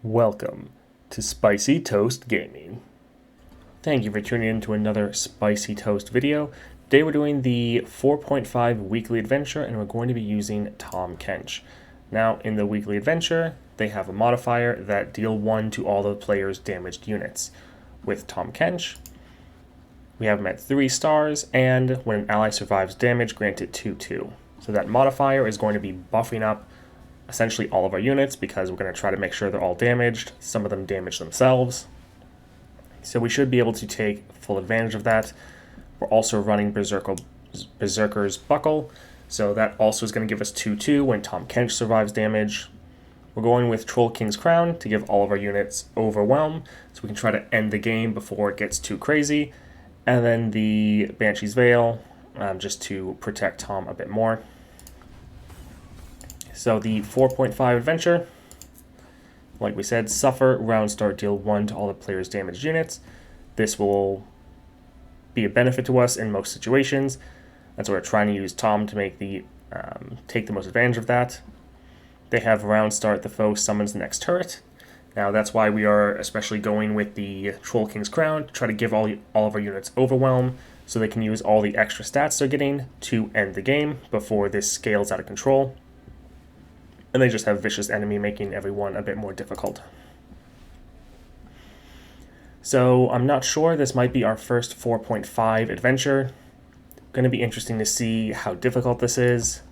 Welcome to Spicy Toast Gaming. Thank you for tuning in to another Spicy Toast video. Today we're doing the 4.5 weekly adventure and we're going to be using Tahm Kench. Now in the weekly adventure, they have a modifier that deal 1 to all the players' damaged units. With Tahm Kench, we have him at 3 stars, and when an ally survives damage, grant it 2/2. So that modifier is going to be buffing up essentially all of our units because we're going to try to make sure they're all damaged. Some of them damage themselves. So we should be able to take full advantage of that. We're also running Berserker's Buckle, so that also is going to give us 2/2 when Tahm Kench survives damage. We're going with Troll King's Crown to give all of our units Overwhelm, so we can try to end the game before it gets too crazy. And then the Banshee's Veil, just to protect Tahm a bit more. So the 4.5 adventure, like we said, suffer, round start, deal 1 to all the players' damaged units. This will be a benefit to us in most situations. That's why we're trying to use Tahm to make take the most advantage of that. They have round start, the foe summons the next turret. Now that's why we are especially going with the Troll King's Crown to try to give all of our units Overwhelm so they can use all the extra stats they're getting to end the game before this scales out of control. And they just have Vicious Enemy, making everyone a bit more difficult. So I'm not sure, this might be our first 4.5 adventure. Going to be interesting to see how difficult this is.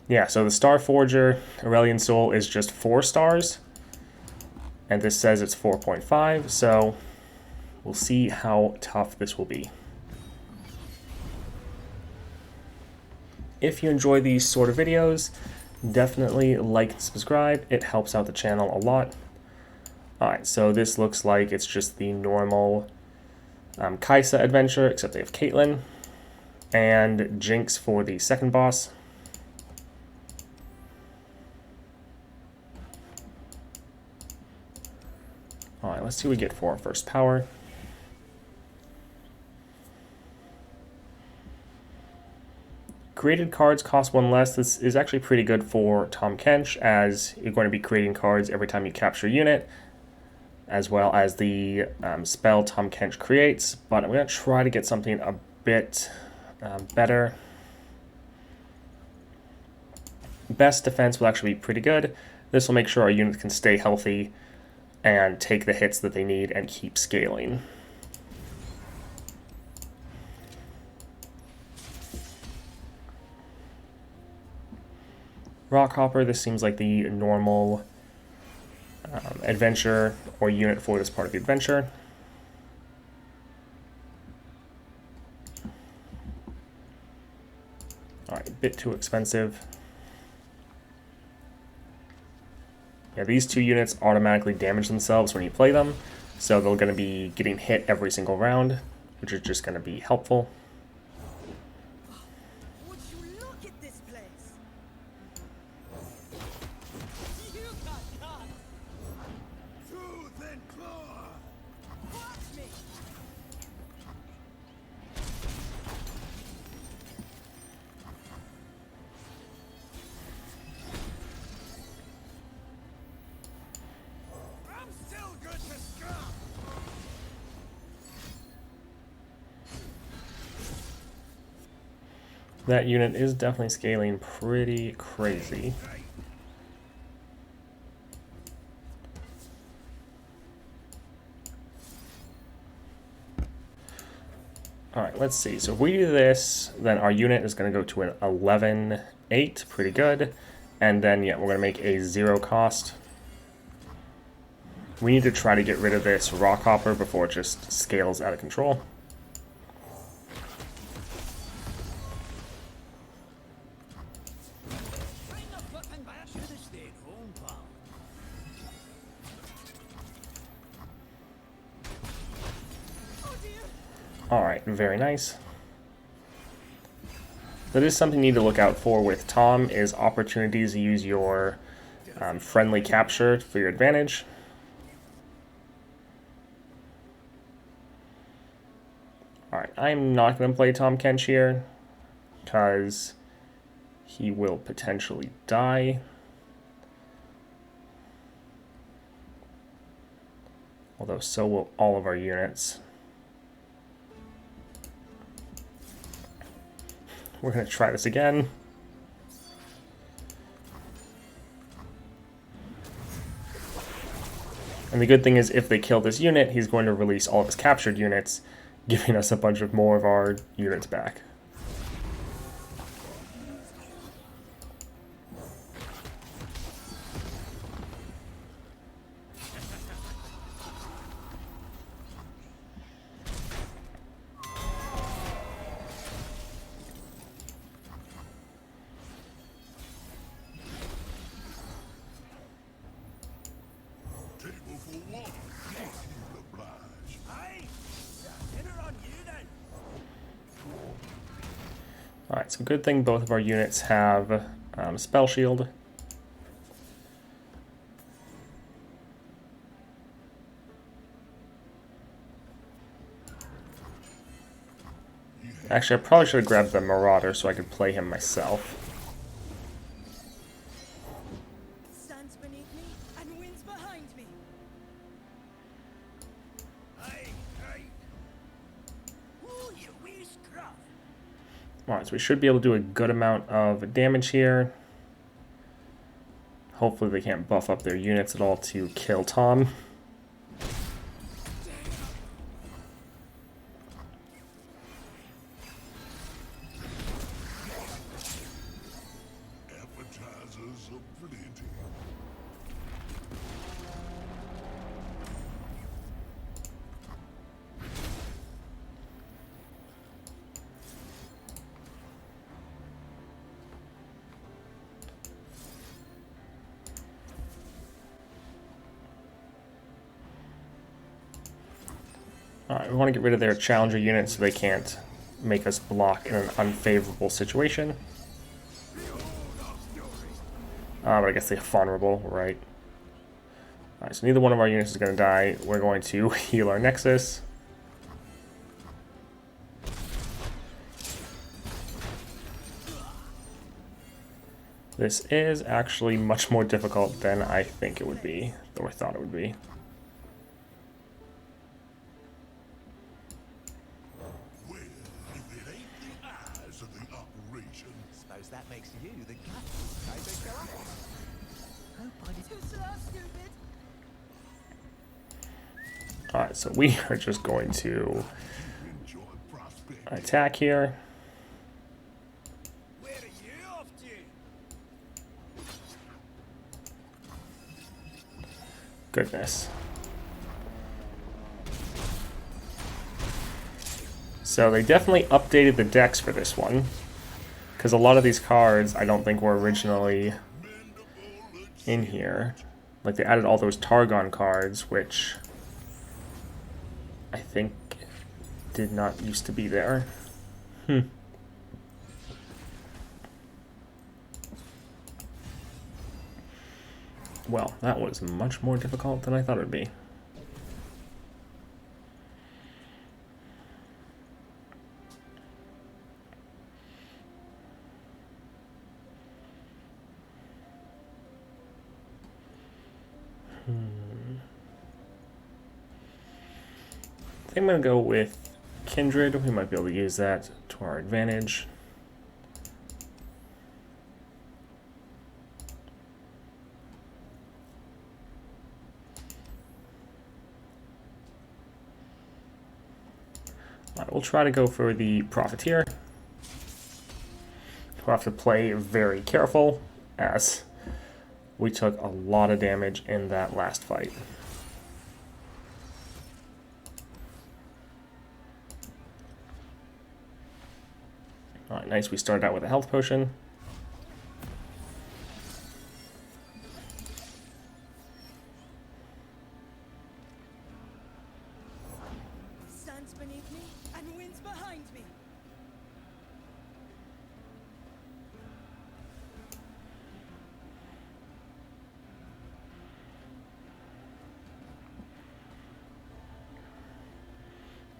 Yeah, so the Star Forger, Aurelian Soul, is just 4 stars. And this says it's 4.5, so we'll see how tough this will be. If you enjoy these sort of videos, definitely like and subscribe. It helps out the channel a lot. Alright, so this looks like it's just the normal Kaisa adventure, except they have Caitlyn and Jinx for the second boss. Alright, let's see what we get for our first power. Created cards cost 1 less. This is actually pretty good for Tahm Kench, as you're going to be creating cards every time you capture a unit, as well as the spell Tahm Kench creates. But I'm going to try to get something a bit better. Best defense will actually be pretty good. This will make sure our units can stay healthy and take the hits that they need and keep scaling. Rockhopper, this seems like the normal adventure or unit for this part of the adventure. Alright, a bit too expensive. Yeah, these 2 units automatically damage themselves when you play them, so they're going to be getting hit every single round, which is just going to be helpful. That unit is definitely scaling pretty crazy. Alright, let's see. So if we do this, then our unit is going to go to an 11/8, pretty good. And then, yeah, we're going to make a 0 cost. We need to try to get rid of this Rockhopper before it just scales out of control. Alright, very nice. That is something you need to look out for with Tahm, is opportunities to use your friendly capture for your advantage. Alright, I'm not going to play Tahm Kench here, because he will potentially die. Although so will all of our units. We're going to try this again. And the good thing is if they kill this unit, he's going to release all of his captured units, giving us a bunch of more of our units back. Alright, so good thing both of our units have Spell Shield. Actually, I probably should have grabbed the Marauder so I could play him myself. Stands beneath me and winds behind me. Ooh, you wee scruff. Alright, so we should be able to do a good amount of damage here. Hopefully they can't buff up their units at all to kill Tahm. Alright, we want to get rid of their challenger units so they can't make us block in an unfavorable situation. But I guess they're vulnerable, right? Alright, so neither one of our units is going to die. We're going to heal our Nexus. This is actually much more difficult than I think it would be, or I thought it would be. Suppose that makes you the gut. Alright, so we are just going to attack here. Where are you off to? Goodness. So they definitely updated the decks for this one, because a lot of these cards I don't think were originally in here. Like, they added all those Targon cards, which I think did not used to be there. Well, that was much more difficult than I thought it would be. I think I'm going to go with Kindred. We might be able to use that to our advantage. Alright, we'll try to go for the Profiteer. We'll have to play very careful, as we took a lot of damage in that last fight. Alright, nice. We started out with a health potion. Stands beneath me and winds behind me.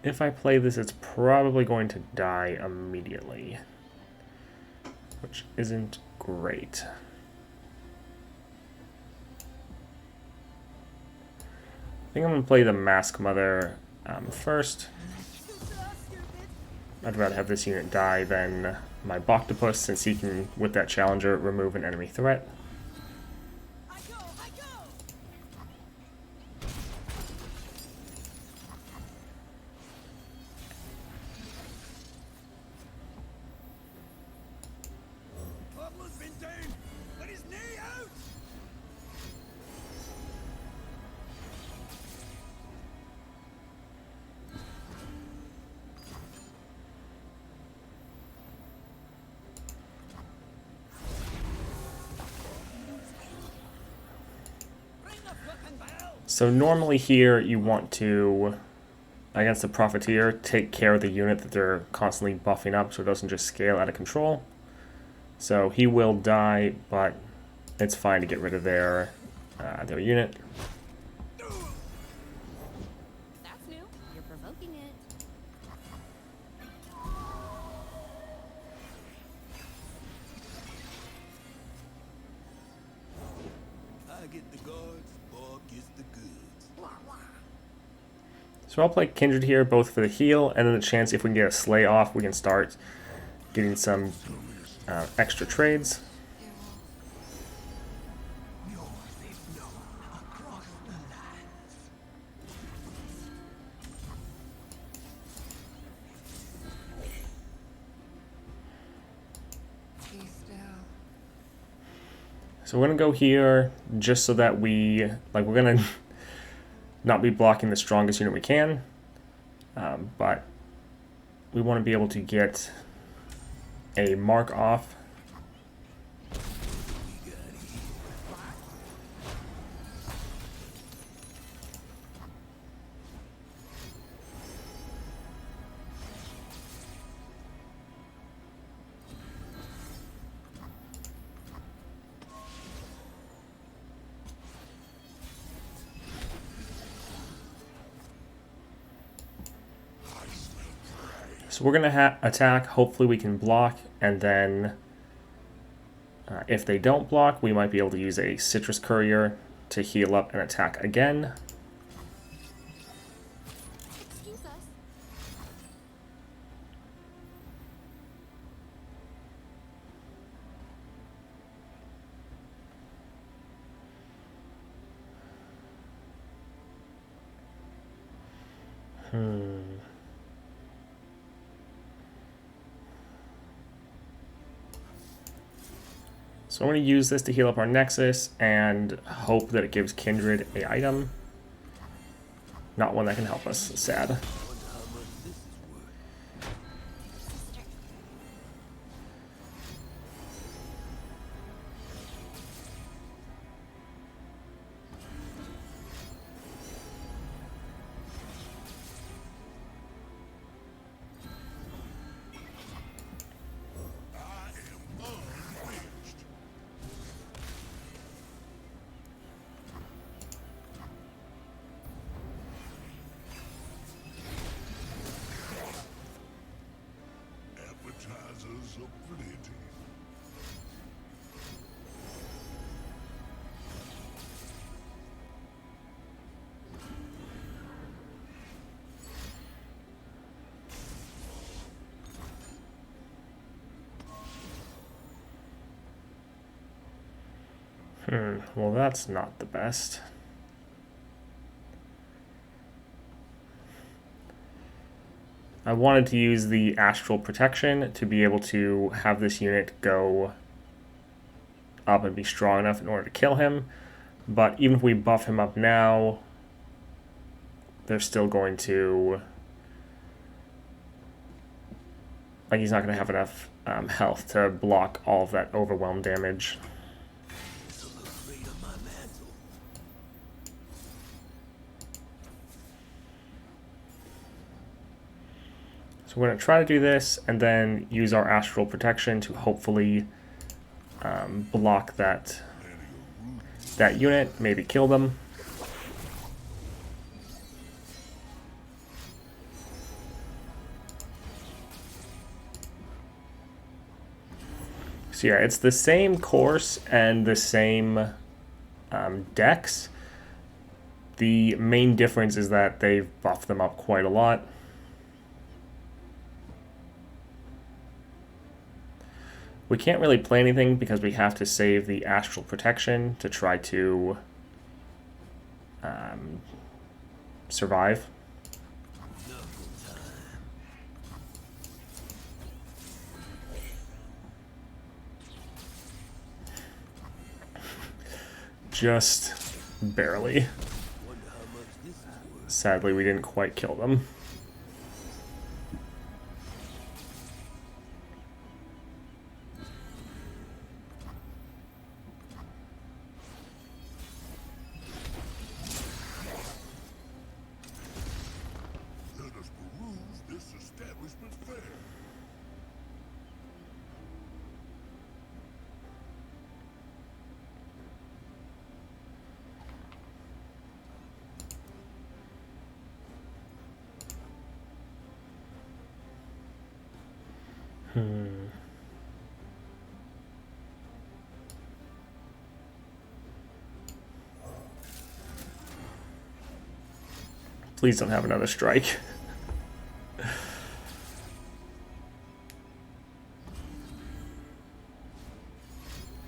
If I play this, it's probably going to die immediately, which isn't great. I think I'm going to play the Mask Mother first. I'd rather have this unit die than my Boctopus, since he can, with that Challenger, remove an enemy threat. I go! I go! Pablo's been down, but his knee out! Ring the fucking bell! So normally here you want to, against the Profiteer, take care of the unit that they're constantly buffing up so it doesn't just scale out of control. So he will die, but it's fine to get rid of their unit. That's new. You're provoking it. I get the guards, Bob gets the goods. So I'll play Kindred here, both for the heal and then the chance if we can get a Slay off, we can start getting some extra trades. Across the lands. Be still. So we're gonna go here just so that we're gonna not be blocking the strongest unit we can, but we want to be able to get a mark off. So we're going to attack, hopefully we can block, and then if they don't block, we might be able to use a Citrus Courier to heal up and attack again. Excuse us. So I'm going to use this to heal up our Nexus and hope that it gives Kindred a item. Not one that can help us. Sad. Wonder how much this is worth. Sister. I am unhinged. Appetizers aplenty. Well, that's not the best. I wanted to use the Astral Protection to be able to have this unit go up and be strong enough in order to kill him. But even if we buff him up now, they're still going to... Like, he's not going to have enough health to block all of that overwhelm damage. It's a little afraid of my mantle. So we're going to try to do this and then use our Astral Protection to hopefully block that unit, maybe kill them. So yeah, it's the same course and the same decks. The main difference is that they've buffed them up quite a lot. We can't really play anything because we have to save the astral protection to try to survive. Just barely. Sadly, we didn't quite kill them. Let us peruse this establishment's fare. Please don't have another strike.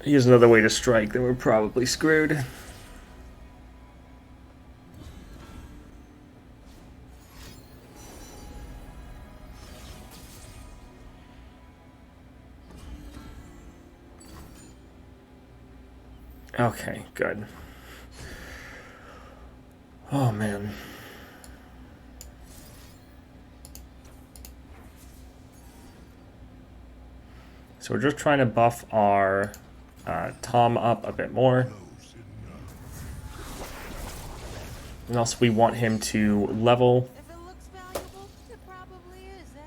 Here's another way to strike, then we're probably screwed. Okay, good. Oh man. So we're just trying to buff our Tahm up a bit more. And also we want him to level. If it looks valuable, it probably is, eh?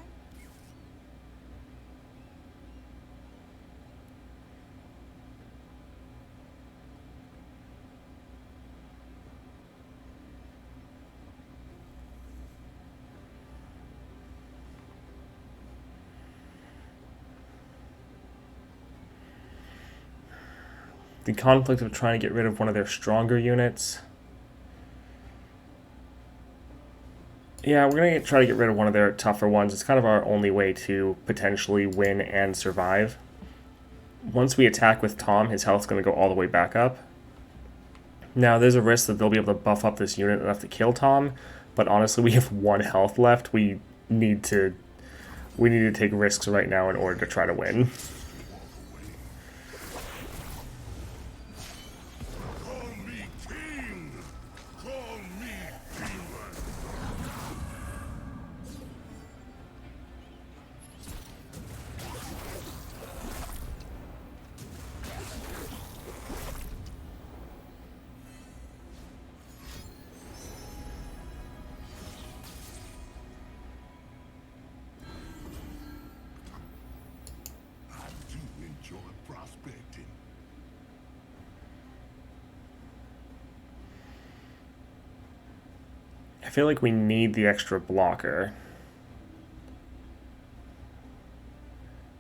The conflict of trying to get rid of one of their stronger units. Yeah, we're going to try to get rid of one of their tougher ones. It's kind of our only way to potentially win and survive. Once we attack with Tahm, his health's going to go all the way back up. Now, there's a risk that they'll be able to buff up this unit enough to kill Tahm, but honestly, we have 1 health left. We need to take risks right now in order to try to win. Prospecting. I feel like we need the extra blocker.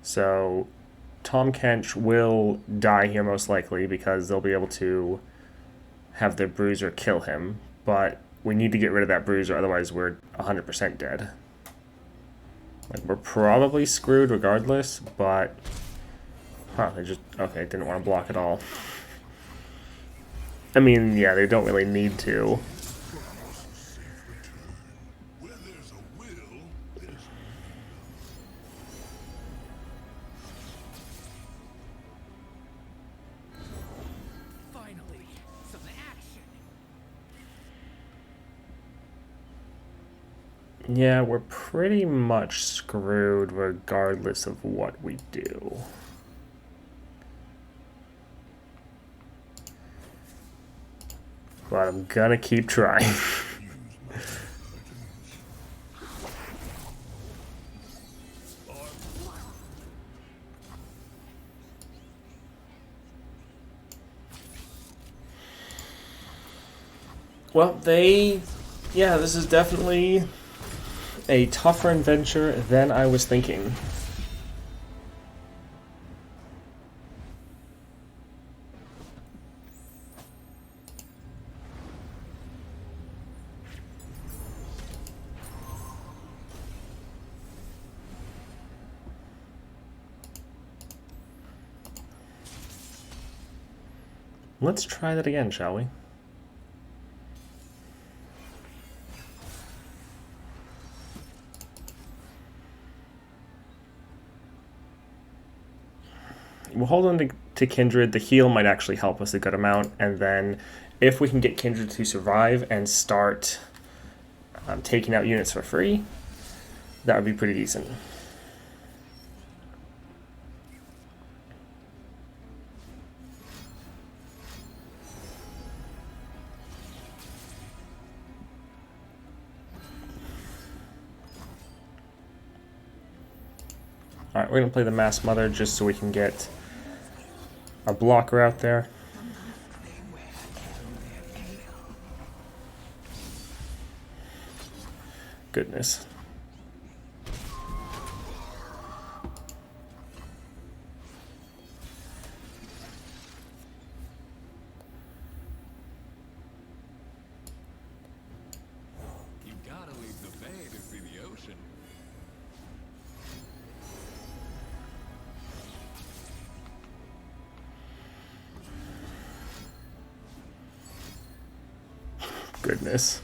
So Tahm Kench will die here most likely because they'll be able to have their bruiser kill him, but we need to get rid of that bruiser, otherwise we're 100% dead. Like, we're probably screwed regardless, but they just, okay, didn't want to block at all. I mean, yeah, they don't really need to. Where there's a will, there's Finally, some action. Yeah, we're pretty much screwed regardless of what we do. But I'm gonna keep trying. Well, yeah, this is definitely a tougher adventure than I was thinking. Let's try that again, shall we? We'll hold on to Kindred. The heal might actually help us a good amount, and then if we can get Kindred to survive and start taking out units for free, that would be pretty decent. Alright, we're going to play the Mass Mother just so we can get our blocker out there. Goodness. You gotta leave the bay to see the ocean. Goodness.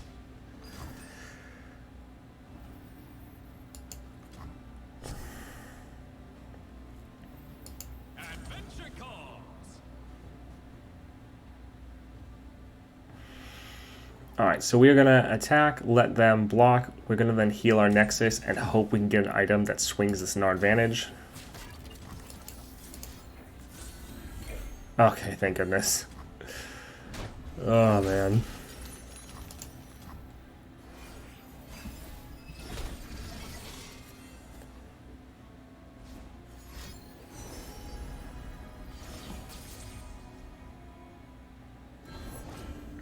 Adventure calls. Alright, so we're going to attack, let them block. We're going to then heal our Nexus and hope we can get an item that swings us in our advantage. Okay, thank goodness. Oh, man.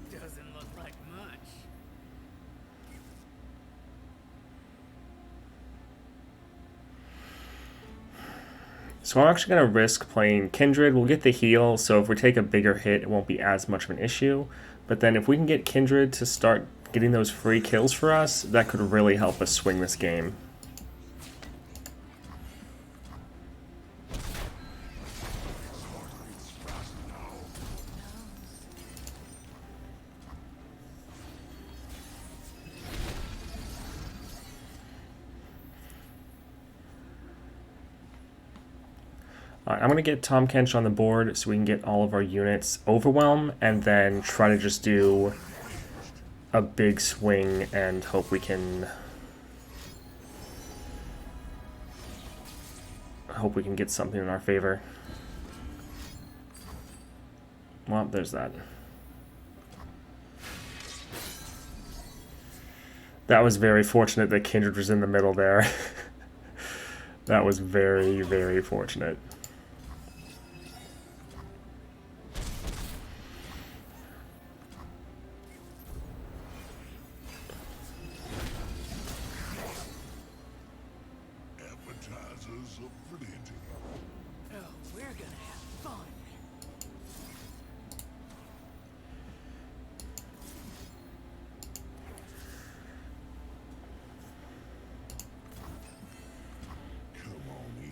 Doesn't look like much. So I'm actually going to risk playing Kindred. We'll get the heal, so if we take a bigger hit, it won't be as much of an issue. But then if we can get Kindred to start getting those free kills for us, that could really help us swing this game. Alright, I'm going to get Tahm Kench on the board so we can get all of our units overwhelm and then try to just do a big swing and hope we can get something in our favor. Well, there's that. That was very fortunate that Kindred was in the middle there. That was very, very fortunate. Appetizers of plenty. Oh, we're gonna have fun. Come on in.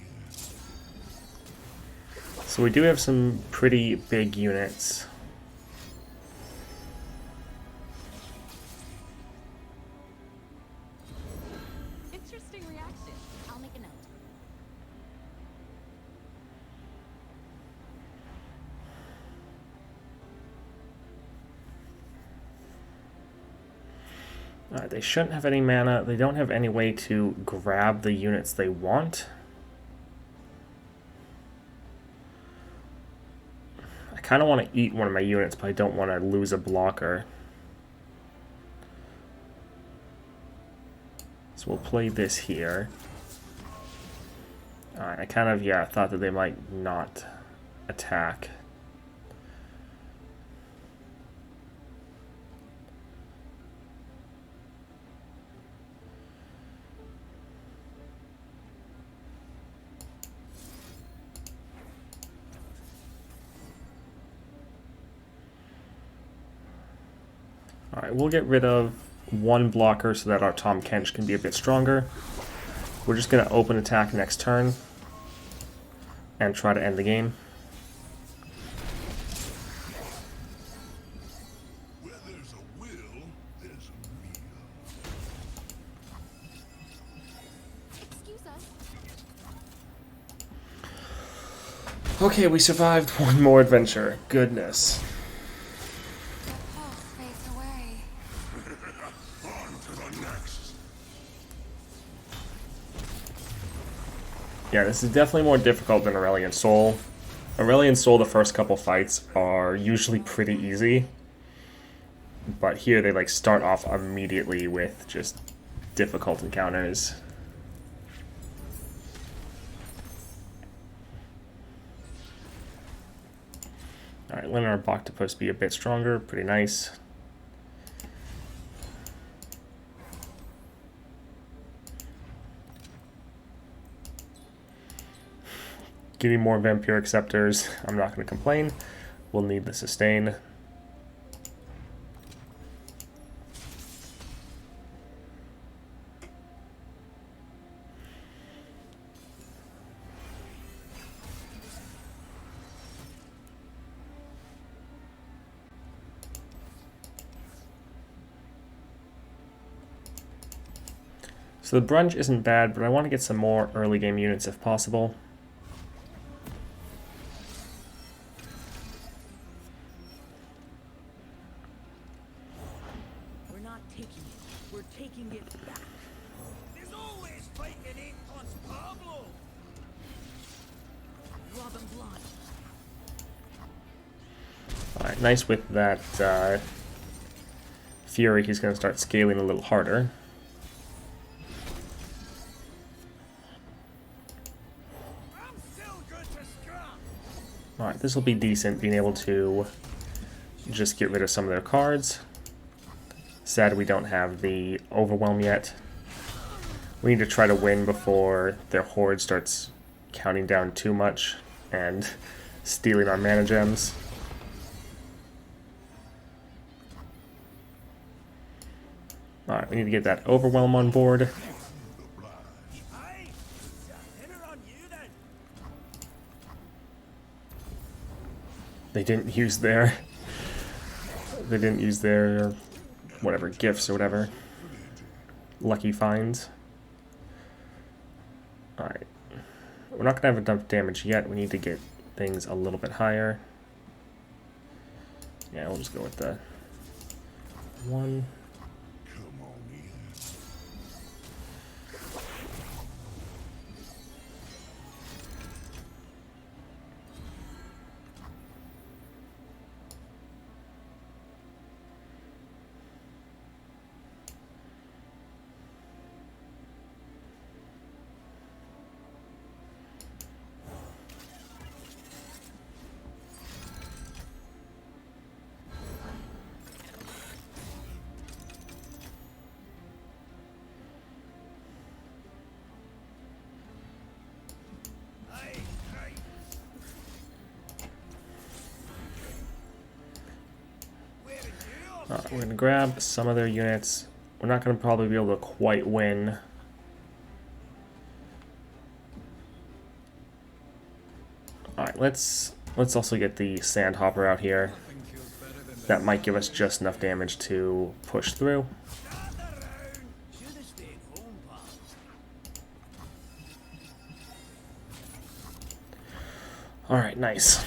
So we do have some pretty big units. Interesting reaction. I'll make a note. Alright, they shouldn't have any mana. They don't have any way to grab the units they want. I kind of want to eat one of my units, but I don't want to lose a blocker. So we'll play this here. Alright, I kind of, yeah, thought that they might not attack. Alright, we'll get rid of one blocker so that our Tahm Kench can be a bit stronger. We're just going to open attack next turn and try to end the game. Okay, we survived one more adventure. Goodness. The pulse fades away. On to the next. Yeah, this is definitely more difficult than Aurelian Soul. Aurelian Soul, the first couple fights are usually pretty easy. But here they like start off immediately with just difficult encounters. Alright, letting our Octopus be a bit stronger, pretty nice. Getting more Vampiric Scepters, I'm not going to complain. We'll need the sustain. So the Brunch isn't bad, but I want to get some more early game units if possible. We're not taking it. We're taking it back. There's always fighting ain't us, Pablo. Rob them blind. Alright, nice with that Fury. He's going to start scaling a little harder. I'm still good to scrap. Alright, this will be decent, being able to just get rid of some of their cards. Sad we don't have the Overwhelm yet. We need to try to win before their Horde starts counting down too much and stealing our mana gems. Alright, we need to get that Overwhelm on board. Aye. Dinner on you then. They didn't use their whatever gifts or whatever lucky finds. Alright, we're not gonna have enough damage yet. We need to get things a little bit higher. Yeah, we'll just go with the 1. Come on in. Aye, aye. Where are you off? Alright, we're gonna grab some of their units. We're not gonna probably be able to quite win. Alright, let's also get the Sandhopper out here. That might give us just enough damage to push through. Gather round. Should have stayed home, pal. Alright, nice.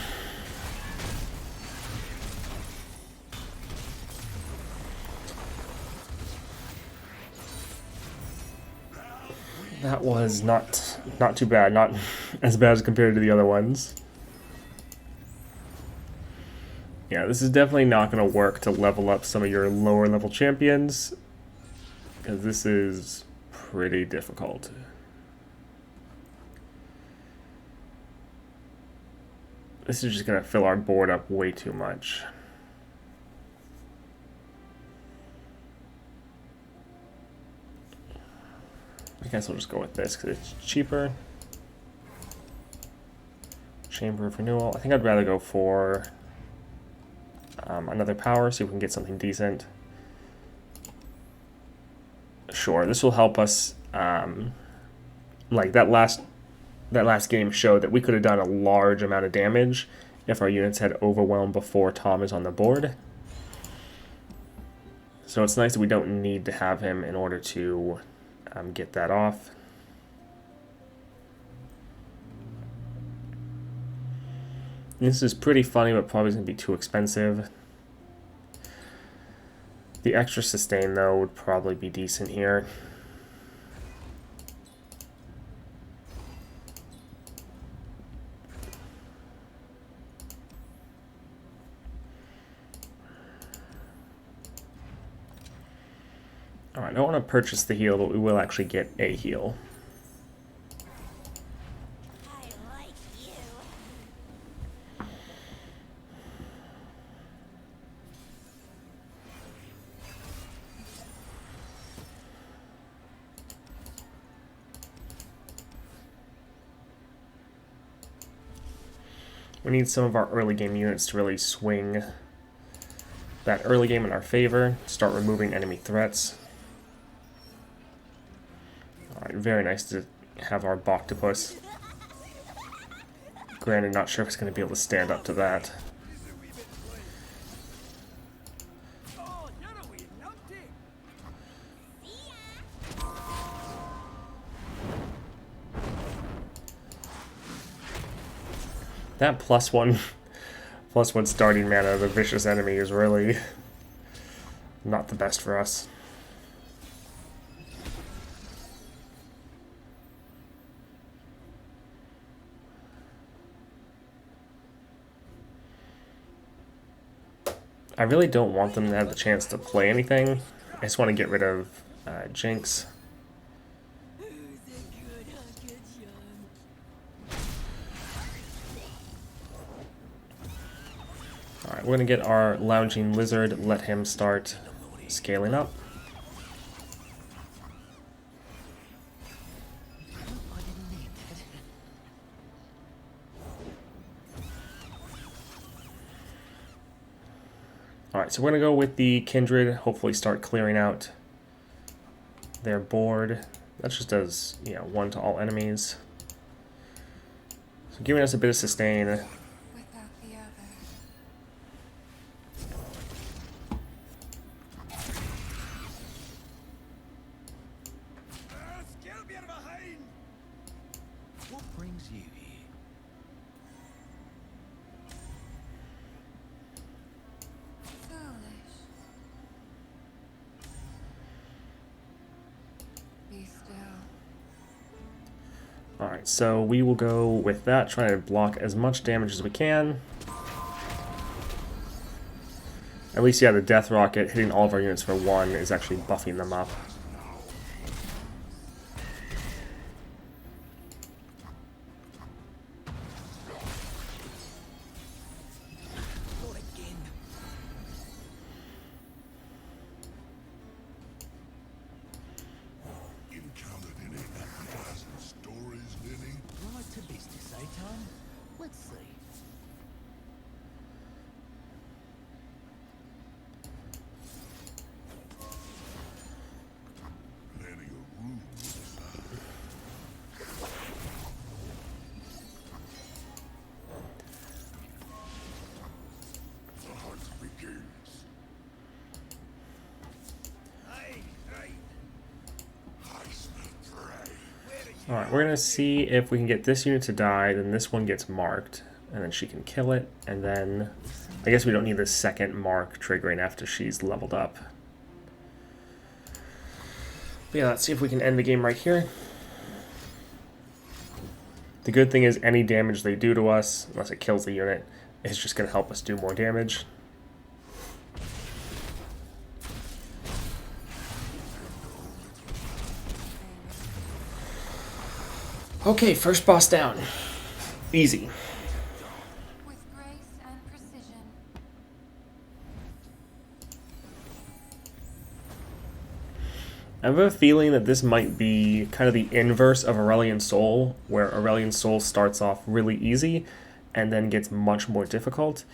That was not too bad, not as bad as compared to the other ones. Yeah, this is definitely not going to work to level up some of your lower level champions, because this is pretty difficult. This is just going to fill our board up way too much. I guess I'll just go with this because it's cheaper. Chamber of Renewal. I think I'd rather go for another power, see if we can get something decent. Sure, this will help us. Like that last game showed that we could have done a large amount of damage if our units had Overwhelm before Tahm is on the board. So it's nice that we don't need to have him in order to get that off. This is pretty funny, but probably going to be too expensive. The extra sustain, though, would probably be decent here. Alright, I don't want to purchase the heal, but we will actually get a heal. I like you. We need some of our early game units to really swing that early game in our favor, start removing enemy threats. Alright, very nice to have our Boctopus. Granted, not sure if it's going to be able to stand up to that. Oh, you're a wee numpty. That +1 starting mana of the vicious enemy is really not the best for us. I really don't want them to have the chance to play anything. I just want to get rid of Jinx. Who's a good hunted young? Alright, we're going to get our Lounging Lizard, let him start scaling up. Alright, so we're going to go with the Kindred, hopefully start clearing out their board. That just does, you know, 1 to all enemies. So giving us a bit of sustain. Without the other. Skill me behind. What brings you here? Foolish. Be still. Alright, so we will go with that, trying to block as much damage as we can. At least, yeah, the Death Rocket hitting all of our units for 1 is actually buffing them up. Not again. Encountered any appetizing stories, Lenny? Right to business, eh, Tom? Let's see. Planning a room inside. The hunt begins. Aye, right. I smell prey. Alright, we're going to see if we can get this unit to die, then this one gets marked, and then she can kill it, and then I guess we don't need the second mark triggering after she's leveled up. But yeah, let's see if we can end the game right here. The good thing is any damage they do to us, unless it kills the unit, is just going to help us do more damage. Okay, first boss down. Easy. With grace and precision. I have a feeling that this might be kind of the inverse of Aurelian Soul, where Aurelian Soul starts off really easy and then gets much more difficult.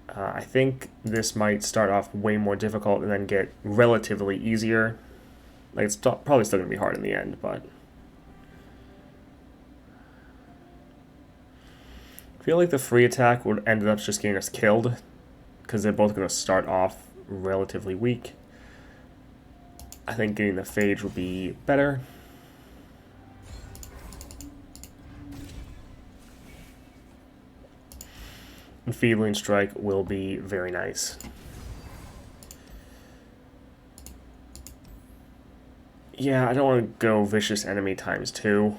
I think this might start off way more difficult and then get relatively easier. Like, it's probably still going to be hard in the end, but I feel like the free attack would end up just getting us killed, because they're both going to start off relatively weak. I think getting the phage would be better. Feedling Strike will be very nice. Yeah, I don't want to go Vicious Enemy ×2.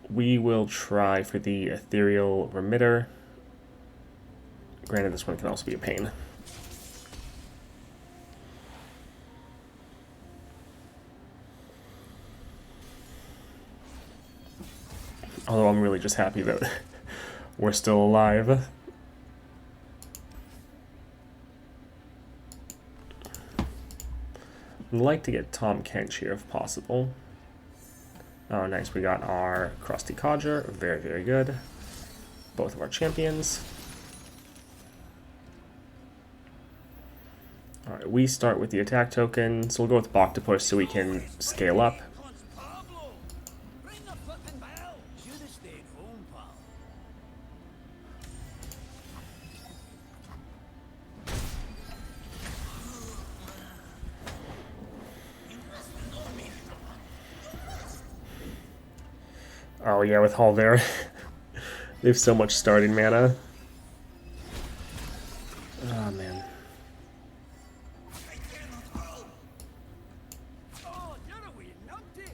We will try for the Ethereal Remitter. Granted, this one can also be a pain. Although I'm really just happy that we're still alive. I'd like to get Tahm Kench here if possible. Oh, nice. We got our Crusty Codger. Very, very good. Both of our champions. Alright, we start with the attack token, so we'll go with Octopus so we can scale up. Pablo, ring the flipping bell. Should have stayed home, pal. Oh yeah, with Hall there. They have so much starting mana. Oh man. Oh, you're a wee numpty.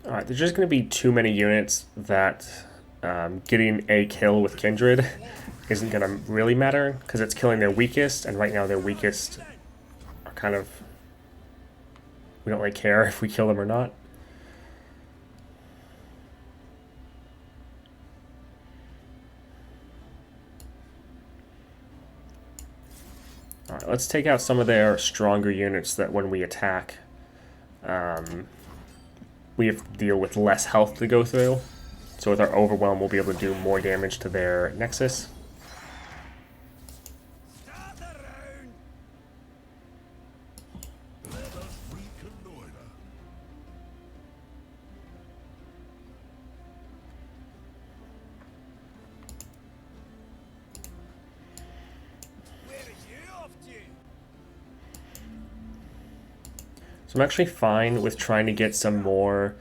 Alright, there's just going to be too many units that getting a kill with Kindred isn't going to really matter, because it's killing their weakest, and right now their weakest are kind of... we don't really care if we kill them or not. Alright, let's take out some of their stronger units that when we attack, we have to deal with less health to go through. So with our Overwhelm, we'll be able to do more damage to their Nexus. Start the round. Let us reconnoiter. Where are you off to? So I'm actually fine with trying to get some more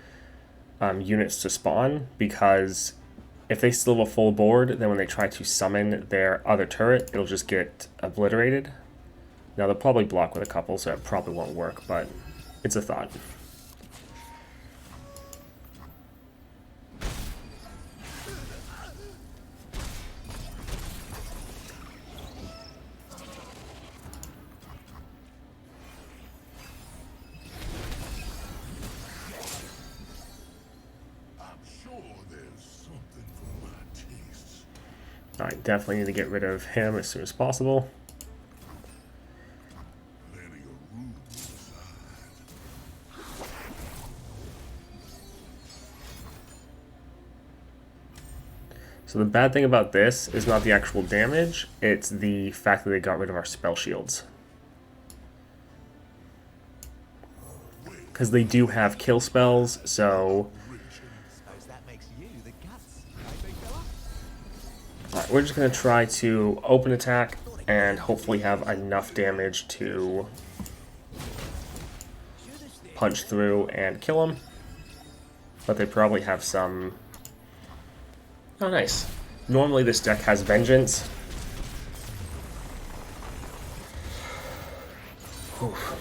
units to spawn, because if they still have a full board, then when they try to summon their other turret, it'll just get obliterated. Now they'll probably block with a couple, so it probably won't work, but it's a thought. Alright, definitely need to get rid of him as soon as possible. Plenty of room inside. So the bad thing about this is not the actual damage, it's the fact that they got rid of our spell shields. Because they do have kill spells, so... Suppose that makes you the guts, right, big fella? Alright, we're just going to try to open attack and hopefully have enough damage to punch through and kill them. But they probably have some... Oh, nice. Normally this deck has Vengeance. Oof.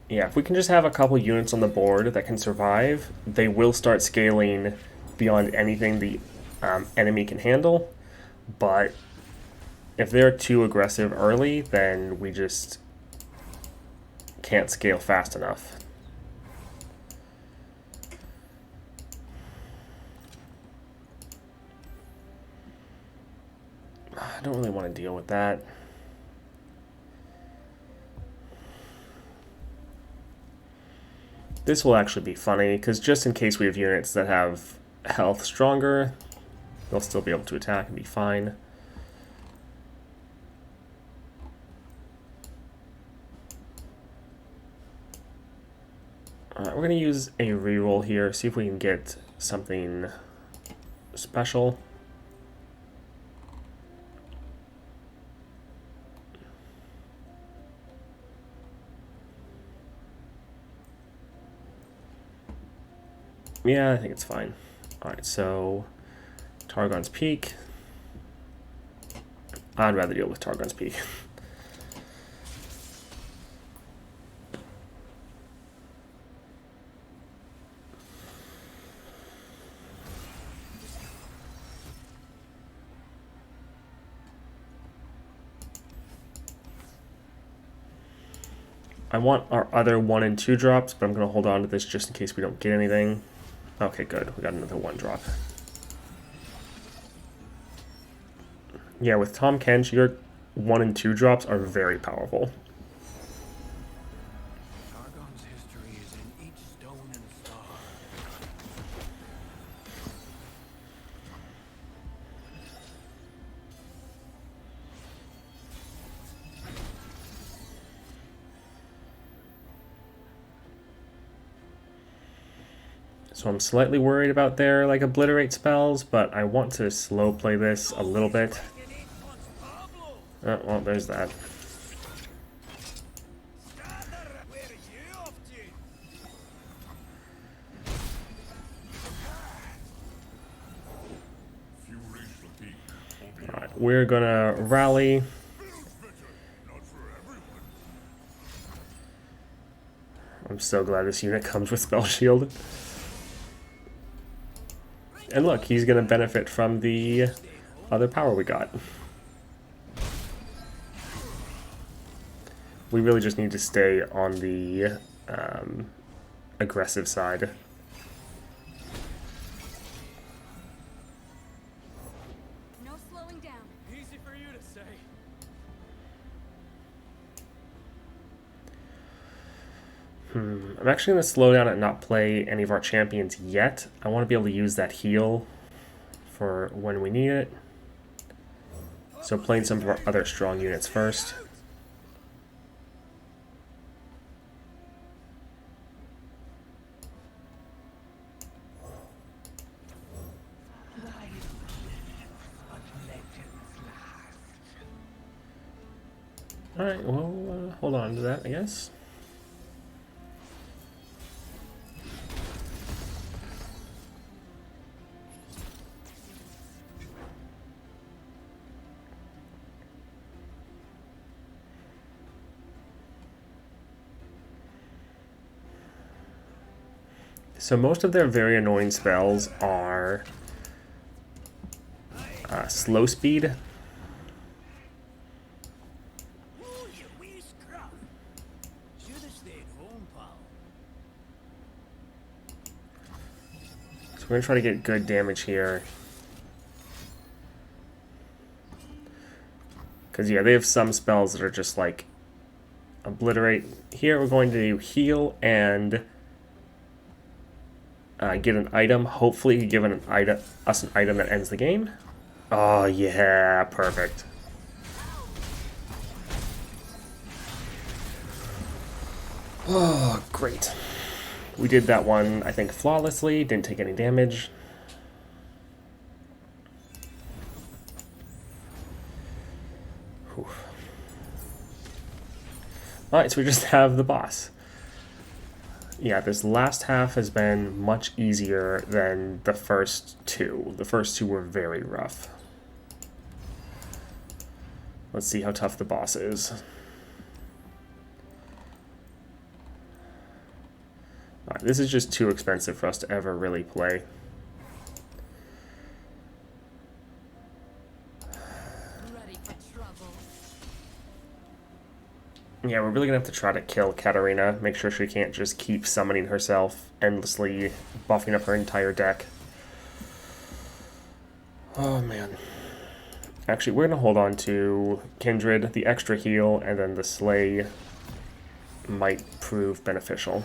Yeah, if we can just have a couple units on the board that can survive, they will start scaling beyond anything the enemy can handle. But if they're too aggressive early, then we just can't scale fast enough. I don't really want to deal with that. This will actually be funny, because just in case we have units that have health stronger, they'll still be able to attack and be fine. Alright, we're going to use a reroll here, see if we can get something special. Yeah, I think it's fine. Alright, so Targon's Peak. I'd rather deal with Targon's Peak. I want our other 1 and 2 drops, but I'm going to hold on to this just in case we don't get anything. Okay, good. We got another 1 drop. Yeah, with Tahm Kench, your 1 and 2 drops are very powerful. Targon's history is in each stone and star. So I'm slightly worried about their like obliterate spells, but I want to slow play this a little bit. Oh, well, there's that. If you reach the peak, Alright, we're gonna rally. not for everyone. I'm so glad this unit comes with Spell Shield. And look, he's gonna benefit from the other power we got. We really just need to stay on the aggressive side. No slowing down. Easy for you to say. I'm actually going to slow down and not play any of our champions yet. I want to be able to use that heal for when we need it. So playing some of our other strong units first. Alright, well, hold on to that, I guess. So most of their very annoying spells are slow speed. Ooh, you wee scruff. Should have stayed home, pal. So we're going to try to get good damage here. Because, yeah, they have some spells that are just like obliterate. Here we're going to heal and get an item. Hopefully give us an item that ends the game. Oh, yeah, perfect. Oh, great. We did that one, I think, flawlessly. Didn't take any damage. Alright, so we just have the boss. Yeah, this last half has been much easier than the first two. The first two were very rough. Let's see how tough the boss is. Alright, this is just too expensive for us to ever really play. Ready for trouble. Yeah, we're really gonna have to try to kill Katarina. Make sure she can't just keep summoning herself, endlessly buffing up her entire deck. Oh man. Actually, we're gonna hold on to Kindred, the extra heal, and then the Slay might prove beneficial.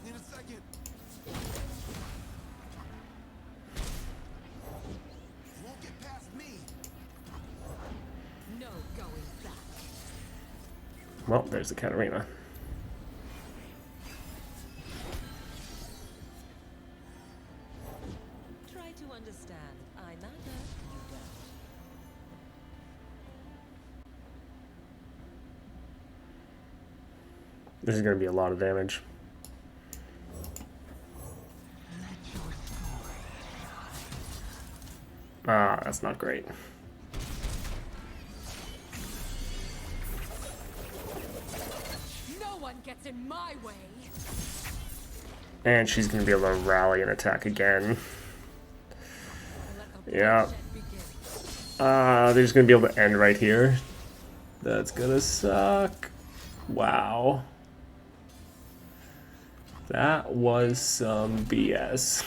Need a second. Won't get past me. Well, there's the Katarina. Try to understand. I matter, you don't. This is going to be a lot of damage. Ah, that's not great. No one gets in my way. And she's going to be able to rally and attack again. Let the Yeah. bloodshed begin. They're just going to be able to end right here. That's going to suck. Wow. That was some BS.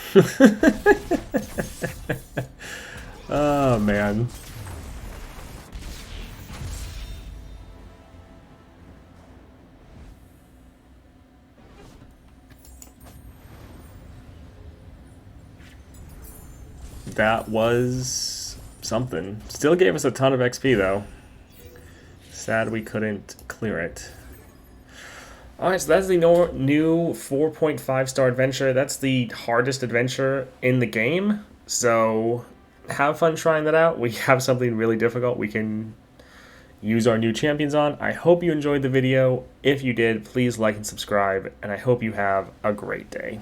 Oh, man. That was something. Still gave us a ton of XP, though. Sad we couldn't clear it. Alright, so that's the new 4.5 star adventure. That's the hardest adventure in the game. So have fun trying that out. We have something really difficult we can use our new champions on. I hope you enjoyed the video. If you did, please like and subscribe. And I hope you have a great day.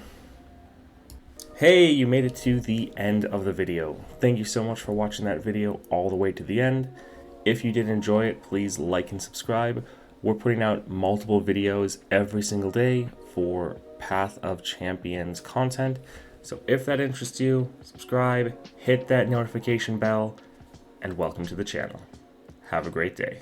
Hey, you made it to the end of the video. Thank you so much for watching that video all the way to the end. If you did enjoy it, please like and subscribe. We're putting out multiple videos every single day for Path of Champions content. So if that interests you, subscribe, hit that notification bell, and welcome to the channel. Have a great day.